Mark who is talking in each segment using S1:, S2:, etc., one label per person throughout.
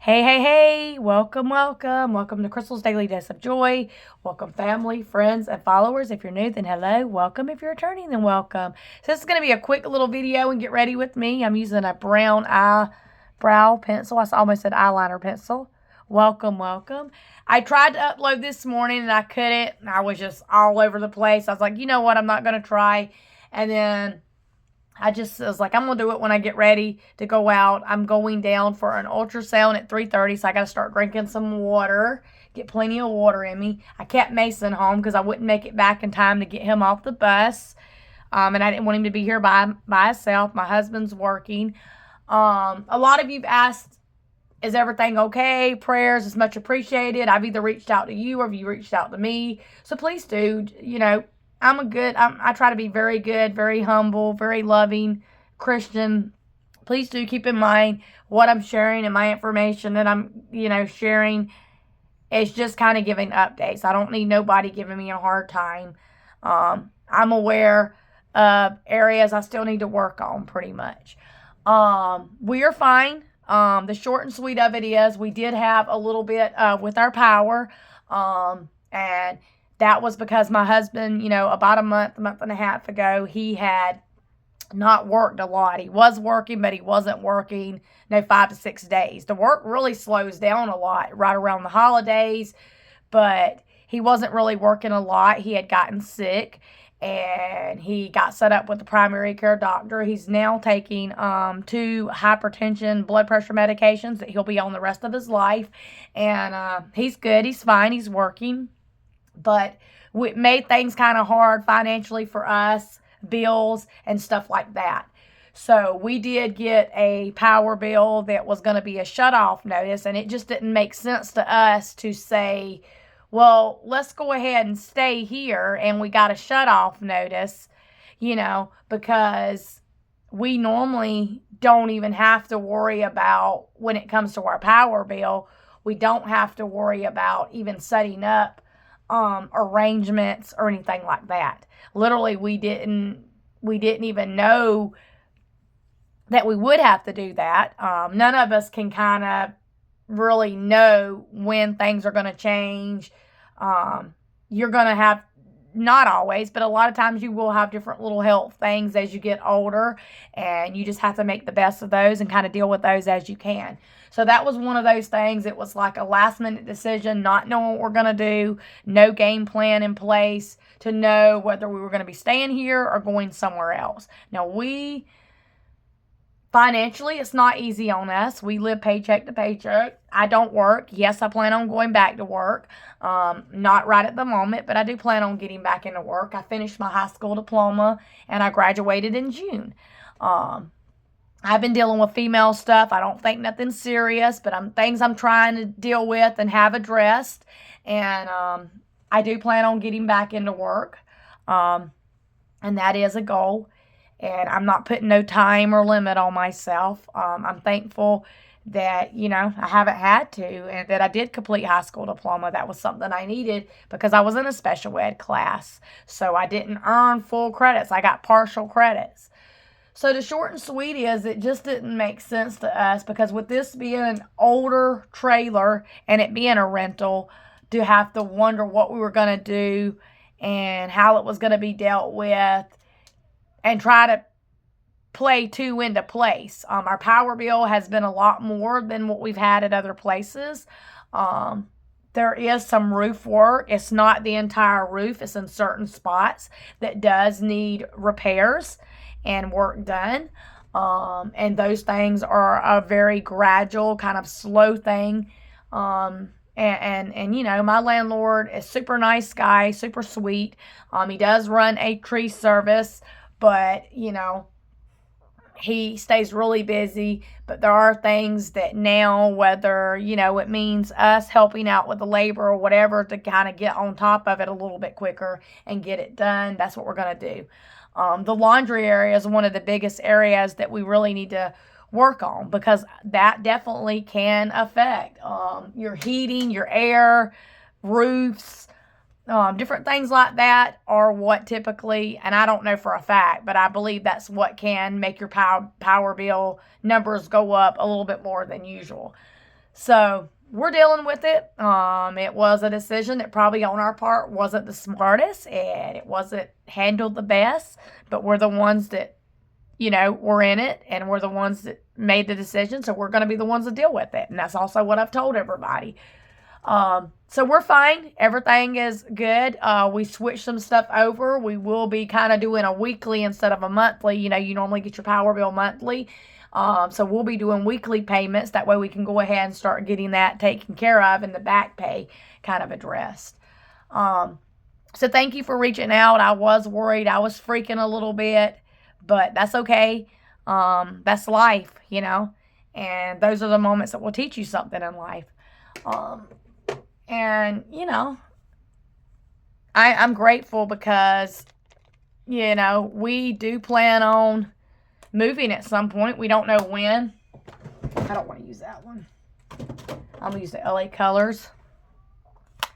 S1: Hey, hey, hey, welcome, welcome. Welcome to Crystal's Daily Dose of Joy. Welcome, family, friends, and followers. If you're new, then hello. Welcome. If you're returning, then welcome. So this is going to be a quick little video and get ready with me. I'm using a brown eyebrow pencil. I almost said eyeliner pencil. Welcome, welcome. I tried to upload this morning and I couldn't. I was just all over the place. I was like, you know what? I'm not going to try. And then I was like, I'm going to do it when I get ready to go out. I'm going down for an ultrasound at 3:30, so I got to start drinking some water, get plenty of water in me. I kept Mason home because I wouldn't make it back in time to get him off the bus, and I didn't want him to be here by himself. My husband's working. A lot of you've asked, is everything okay? Prayers is much appreciated. I've either reached out to you or you reached out to me, so please do, I try to be very good, very humble, very loving Christian. Please do keep in mind what I'm sharing and my information that I'm, sharing is just kind of giving updates. I don't need nobody giving me a hard time. I'm aware of areas I still need to work on pretty much. We are fine. The short and sweet of it is we did have a little bit with our power. And that was because my husband, about a month and a half ago, he had not worked a lot. He was working, but he wasn't working, 5 to 6 days. The work really slows down a lot right around the holidays, but he wasn't really working a lot. He had gotten sick, and he got set up with the primary care doctor. He's now taking 2 hypertension blood pressure medications that he'll be on the rest of his life, and he's good. He's fine. He's working. But it made things kind of hard financially for us, bills and stuff like that. So we did get a power bill that was going to be a shutoff notice, and it just didn't make sense to us to say, well, let's go ahead and stay here, and we got a shutoff notice, because we normally don't even have to worry about, when it comes to our power bill, we don't have to worry about even setting up arrangements or anything like that. Literally, we didn't even know that we would have to do that. None of us can kind of really know when things are going to change. You're going to have, not always, but a lot of times you will have different little health things as you get older, and you just have to make the best of those and kind of deal with those as you can. So that was one of those things. It was like a last minute decision, not knowing what we're going to do, no game plan in place to know whether we were going to be staying here or going somewhere else. Now, financially, it's not easy on us. We live paycheck to paycheck. I don't work. Yes, I plan on going back to work. Not right at the moment, but I do plan on getting back into work. I finished my high school diploma, and I graduated in June. I've been dealing with female stuff. I don't think nothing serious, but things I'm trying to deal with and have addressed. And I do plan on getting back into work. And that is a goal. And I'm not putting no time or limit on myself. I'm thankful that, I haven't had to, and that I did complete high school diploma. That was something I needed because I was in a special ed class. So I didn't earn full credits. I got partial credits. So the short and sweet is it just didn't make sense to us, because with this being an older trailer and it being a rental, to have to wonder what we were going to do and how it was going to be dealt with and try to play two into place. Our power bill has been a lot more than what we've had at other places. There is some roof work. It's not the entire roof. It's in certain spots that does need repairs and work done. And those things are a very gradual, kind of slow thing. And my landlord is super nice guy, super sweet. He does run a tree service, but, he stays really busy. But there are things that now, whether, it means us helping out with the labor or whatever to kind of get on top of it a little bit quicker and get it done, that's what we're going to do. The laundry area is one of the biggest areas that we really need to work on, because that definitely can affect your heating, your air, roofs, different things like that are what typically, and I don't know for a fact, but I believe that's what can make your power bill numbers go up a little bit more than usual. So we're dealing with it. It was a decision that probably on our part wasn't the smartest, and it wasn't handled the best, but we're the ones that, we're in it, and we're the ones that made the decision, so we're going to be the ones that deal with it. And that's also what I've told everybody. So we're fine. Everything is good. We switched some stuff over. We will be kind of doing a weekly instead of a monthly. You normally get your power bill monthly. So we'll be doing weekly payments. That way we can go ahead and start getting that taken care of and the back pay kind of addressed. So thank you for reaching out. I was worried. I was freaking a little bit, but that's okay. That's life, and those are the moments that will teach you something in life. And, I'm grateful because, we do plan on moving at some point. We don't know when. I don't want to use that one. I'm going to use the LA Colors. I'm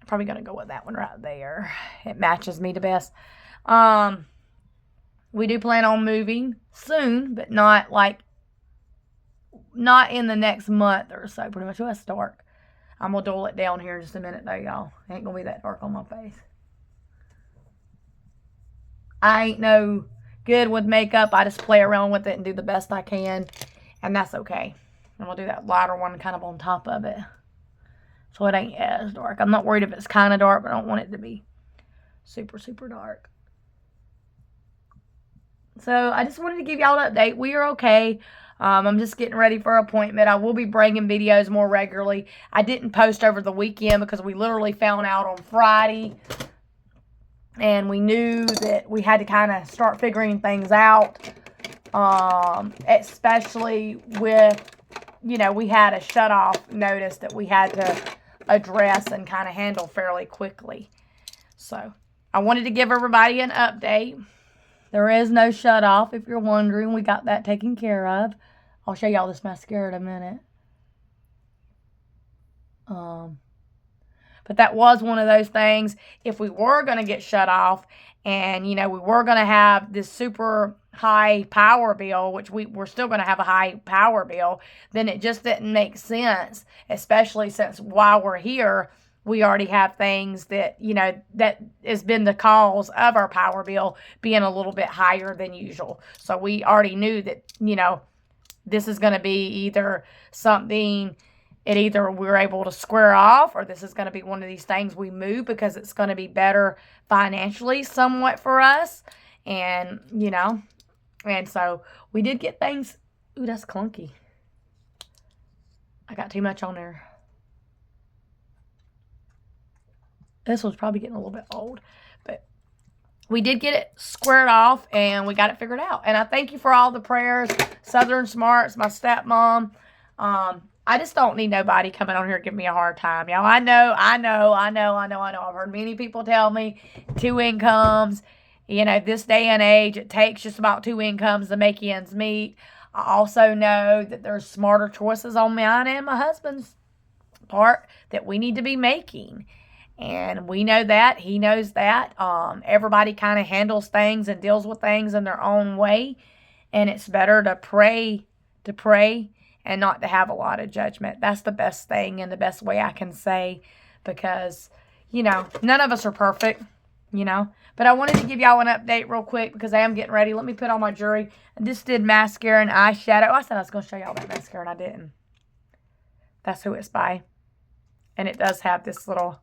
S1: probably going to go with that one right there. It matches me the best. We do plan on moving soon, but not in the next month or so, pretty much. Oh, that's dark. I'm going to dull it down here in just a minute, though, y'all. It ain't going to be that dark on my face. I ain't no good with makeup. I just play around with it and do the best I can, and that's okay. I'm going to do that lighter one kind of on top of it, so it ain't as dark. I'm not worried if it's kind of dark, but I don't want it to be super, super dark. So I just wanted to give y'all an update. We are okay. I'm just getting ready for an appointment. I will be bringing videos more regularly. I didn't post over the weekend because we literally found out on Friday. And we knew that we had to kind of start figuring things out. Especially with, we had a shutoff notice that we had to address and kind of handle fairly quickly. So I wanted to give everybody an update. There is no shut off, if you're wondering. We got that taken care of. I'll show y'all this mascara in a minute. But that was one of those things. If we were going to get shut off and, we were going to have this super high power bill, which we're still going to have a high power bill, then it just didn't make sense, especially since while we're here, we already have things that, that has been the cause of our power bill being a little bit higher than usual. So we already knew that, this is going to be either something, either we're able to square off, or this is going to be one of these things we move because it's going to be better financially somewhat for us. And, and so we did get things. Ooh, that's clunky. I got too much on there. This one's probably getting a little bit old, but we did get it squared off and we got it figured out. And I thank you for all the prayers. Southern Smarts, my stepmom. I just don't need nobody coming on here giving me a hard time. Y'all, I know. I've heard many people tell me 2 incomes. This day and age, it takes just about 2 incomes to make ends meet. I also know that there's smarter choices on mine and my husband's part that we need to be making. And we know that. He knows that. Everybody kind of handles things and deals with things in their own way. And it's better to pray and not to have a lot of judgment. That's the best thing and the best way I can say. Because, none of us are perfect, But I wanted to give y'all an update real quick because I am getting ready. Let me put on my jewelry. I just did mascara and eyeshadow. I said I was going to show y'all that mascara and I didn't. That's who it's by. And it does have this little,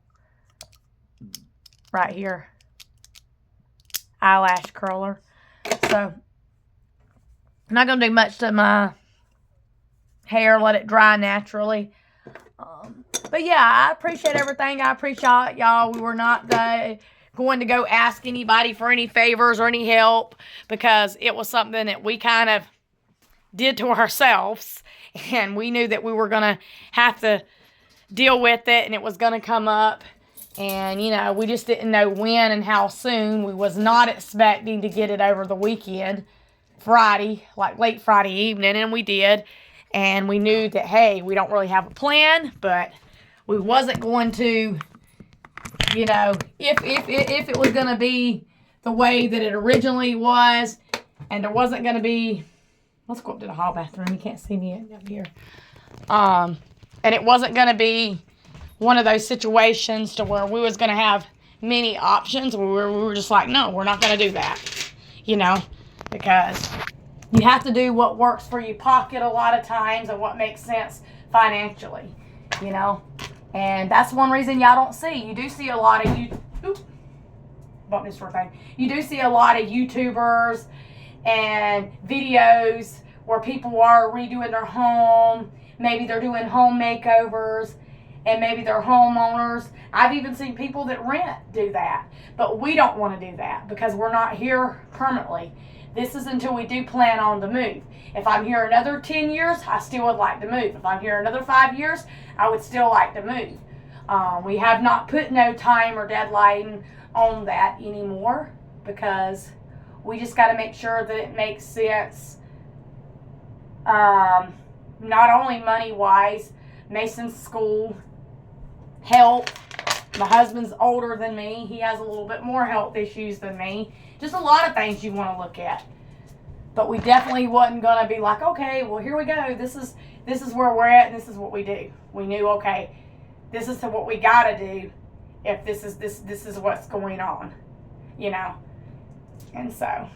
S1: right here, eyelash curler. So I'm not going to do much to my hair. Let it dry naturally. But yeah, I appreciate everything. I appreciate y'all. We were not going to go ask anybody for any favors or any help because it was something that we kind of did to ourselves. And we knew that we were going to have to deal with it and it was going to come up. And, we just didn't know when and how soon. We was not expecting to get it over the weekend, Friday, like late Friday evening, and we did. And we knew that, hey, we don't really have a plan, but we wasn't going to, if it was going to be the way that it originally was, and there wasn't going to be, Let's go up to the hall bathroom. You can't see me up here. And it wasn't going to be one of those situations to where we was going to have many options where we were just like, no, we're not going to do that, because you have to do what works for your pocket a lot of times and what makes sense financially, and that's one reason y'all don't see. You do see a lot of You do see a lot of YouTubers and videos where people are redoing their home. Maybe they're doing home makeovers, and maybe they're homeowners. I've even seen people that rent do that. But we don't want to do that because we're not here permanently. This is until we do plan on the move. If I'm here another 10 years, I still would like to move. If I'm here another 5 years, I would still like to move. We have not put no time or deadline on that anymore because we just got to make sure that it makes sense, not only money-wise, Mason's school, health. My husband's older than me. He has a little bit more health issues than me. Just a lot of things you want to look at. But we definitely wasn't going to be like, okay, well, here we go. This is where we're at, and this is what we do. We knew, okay, this is what we got to do if this is what's going on, And so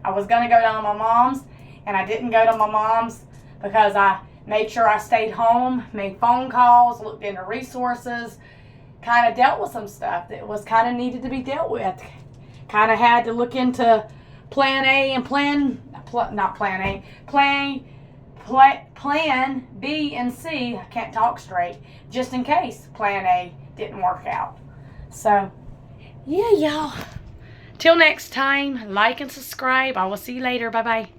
S1: I was going to go down to my mom's, and I didn't go to my mom's because I made sure I stayed home, made phone calls, looked into resources, kind of dealt with some stuff that was kind of needed to be dealt with. Kind of had to look into plan A and plan B and C. I can't talk straight. Just in case plan A didn't work out. So, yeah, y'all. Till next time, like and subscribe. I will see you later. Bye-bye.